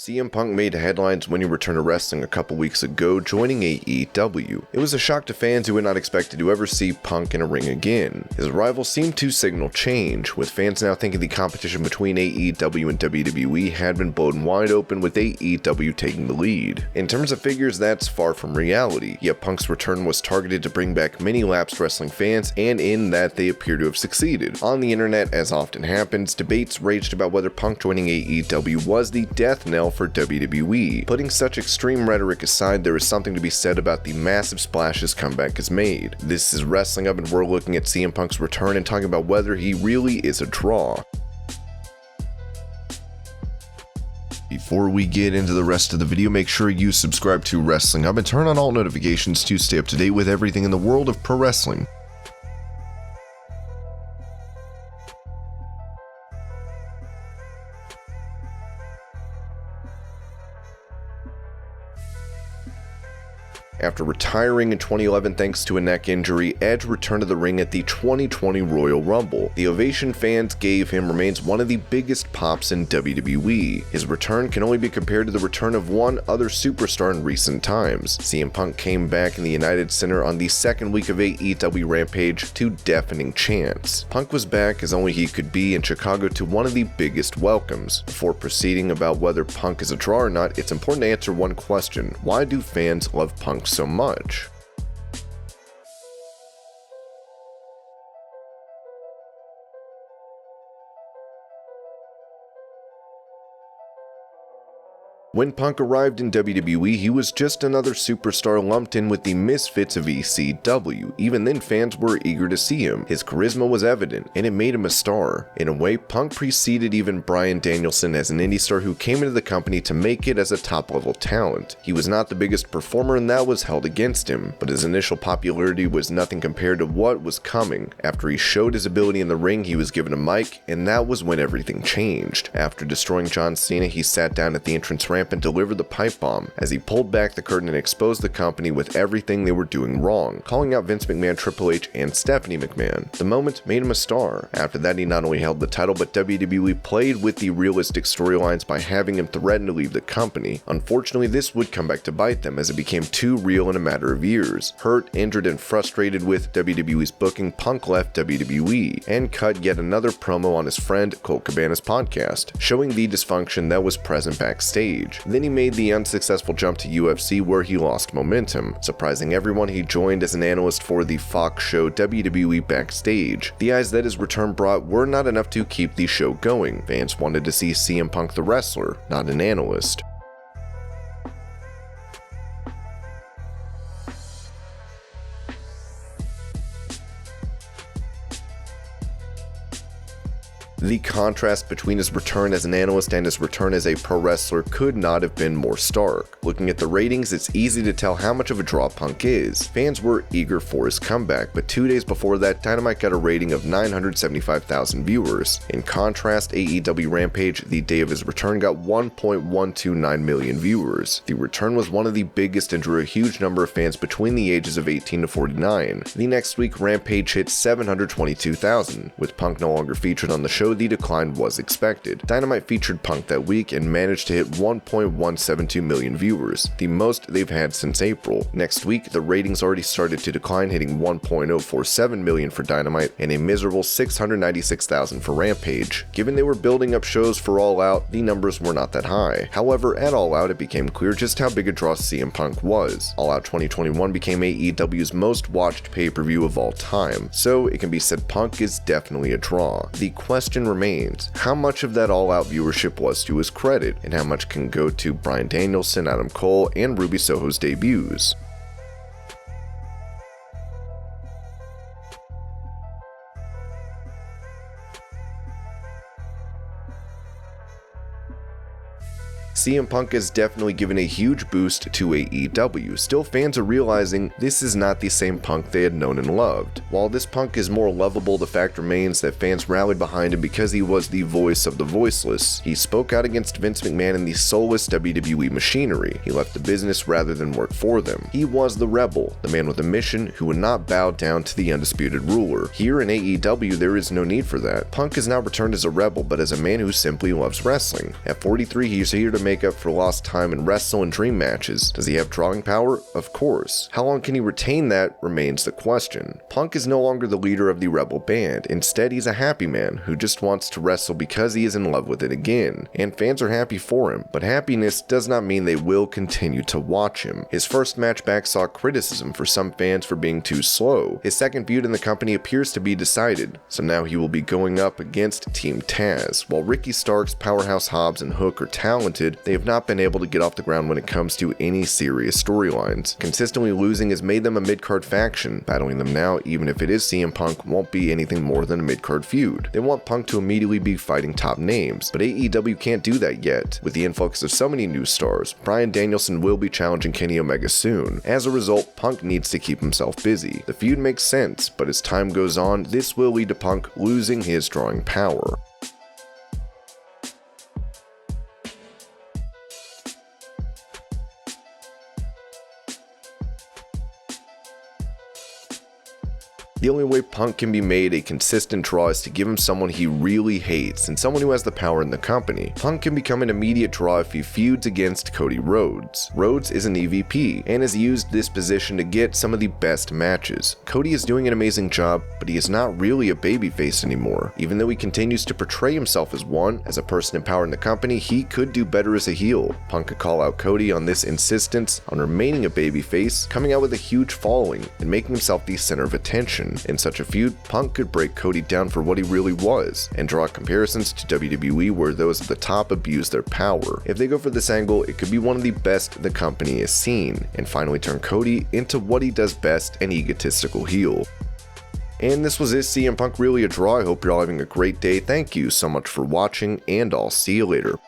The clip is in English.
CM Punk made headlines when he returned to wrestling a couple weeks ago, joining AEW. It was a shock to fans who had not expected to ever see Punk in a ring again. His arrival seemed to signal change, with fans now thinking the competition between AEW and WWE had been blown wide open, with AEW taking the lead. In terms of figures, that's far from reality, yet Punk's return was targeted to bring back many lapsed wrestling fans, and in that they appear to have succeeded. On the internet, as often happens, debates raged about whether Punk joining AEW was the death knell for WWE. Putting such extreme rhetoric aside, there is something to be said about the massive splash his comeback has made. This is Wrestling Up, and we're looking at CM Punk's return and talking about whether he really is a draw. Before we get into the rest of the video, make sure you subscribe to Wrestling Up and turn on all notifications to stay up to date with everything in the world of pro wrestling. After retiring in 2011 thanks to a neck injury, Edge returned to the ring at the 2020 Royal Rumble. The ovation fans gave him remains one of the biggest pops in WWE. His return can only be compared to the return of one other superstar in recent times. CM Punk came back in the United Center on the second week of AEW Rampage to deafening chants. Punk was back as only he could be in Chicago to one of the biggest welcomes. Before proceeding about whether Punk is a draw or not, it's important to answer one question: why do fans love Punk so much? When Punk arrived in WWE, he was just another superstar lumped in with the misfits of ECW. Even then, fans were eager to see him. His charisma was evident, and it made him a star. In a way, Punk preceded even Bryan Danielson as an indie star who came into the company to make it as a top-level talent. He was not the biggest performer, and that was held against him, but his initial popularity was nothing compared to what was coming. After he showed his ability in the ring, he was given a mic, and that was when everything changed. After destroying John Cena, he sat down at the entrance ramp and delivered the pipe bomb as he pulled back the curtain and exposed the company with everything they were doing wrong, calling out Vince McMahon, Triple H, and Stephanie McMahon. The moment made him a star. After that, he not only held the title, but WWE played with the realistic storylines by having him threaten to leave the company. Unfortunately, this would come back to bite them as it became too real in a matter of years. Hurt, injured, and frustrated with WWE's booking, Punk left WWE and cut yet another promo on his friend Colt Cabana's podcast, showing the dysfunction that was present backstage. Then he made the unsuccessful jump to UFC, where he lost momentum. Surprising everyone, he joined as an analyst for the Fox show WWE Backstage. The eyes that his return brought were not enough to keep the show going. Fans wanted to see CM Punk the wrestler, not an analyst. The contrast between his return as an analyst and his return as a pro wrestler could not have been more stark. Looking at the ratings, it's easy to tell how much of a draw Punk is. Fans were eager for his comeback, but 2 days before that, Dynamite got a rating of 975,000 viewers. In contrast, AEW Rampage, the day of his return, got 1.129 million viewers. The return was one of the biggest and drew a huge number of fans between the ages of 18 to 49. The next week, Rampage hit 722,000. With Punk no longer featured on the show, the decline was expected. Dynamite featured Punk that week and managed to hit 1.172 million viewers, the most they've had since April. Next week, the ratings already started to decline, hitting 1.047 million for Dynamite and a miserable 696,000 for Rampage. Given they were building up shows for All Out, the numbers were not that high. However, at All Out, it became clear just how big a draw CM Punk was. All Out 2021 became AEW's most watched pay-per-view of all time, so it can be said Punk is definitely a draw. The question remains, how much of that all-out viewership was to his credit, and how much can go to Bryan Danielson, Adam Cole, and Ruby Soho's debuts? CM Punk has definitely given a huge boost to AEW. Still, fans are realizing this is not the same Punk they had known and loved. While this Punk is more lovable, the fact remains that fans rallied behind him because he was the voice of the voiceless. He spoke out against Vince McMahon and the soulless WWE machinery. He left the business rather than work for them. He was the rebel, the man with a mission who would not bow down to the undisputed ruler. Here in AEW, there is no need for that. Punk has now returned as a rebel, but as a man who simply loves wrestling. At 43, he is here to make make up for lost time and wrestle and dream matches. Does he have drawing power? Of course. How long can he retain that remains the question. Punk is no longer the leader of the Rebel band. Instead, he's a happy man who just wants to wrestle because he is in love with it again. And fans are happy for him, but happiness does not mean they will continue to watch him. His first match back saw criticism for some fans for being too slow. His second feud in the company appears to be decided, so now he will be going up against Team Taz. While Ricky Starks, Powerhouse Hobbs, and Hook are talented, they have not been able to get off the ground when it comes to any serious storylines. Consistently losing has made them a mid-card faction. Battling them now, even if it is CM Punk, won't be anything more than a mid-card feud. They want Punk to immediately be fighting top names, but AEW can't do that yet. With the influx of so many new stars, Bryan Danielson will be challenging Kenny Omega soon. As a result, Punk needs to keep himself busy. The feud makes sense, but as time goes on, this will lead to Punk losing his drawing power. The only way Punk can be made a consistent draw is to give him someone he really hates and someone who has the power in the company. Punk can become an immediate draw if he feuds against Cody Rhodes. Rhodes is an EVP and has used this position to get some of the best matches. Cody is doing an amazing job, but he is not really a babyface anymore. Even though he continues to portray himself as one, as a person in power in the company, he could do better as a heel. Punk could call out Cody on this insistence on remaining a babyface, coming out with a huge following and making himself the center of attention. In such a feud, Punk could break Cody down for what he really was, and draw comparisons to WWE where those at the top abuse their power. If they go for this angle, it could be one of the best the company has seen, and finally turn Cody into what he does best, an egotistical heel. And this was Is CM Punk Really a Draw? I hope you're all having a great day. Thank you so much for watching, and I'll see you later.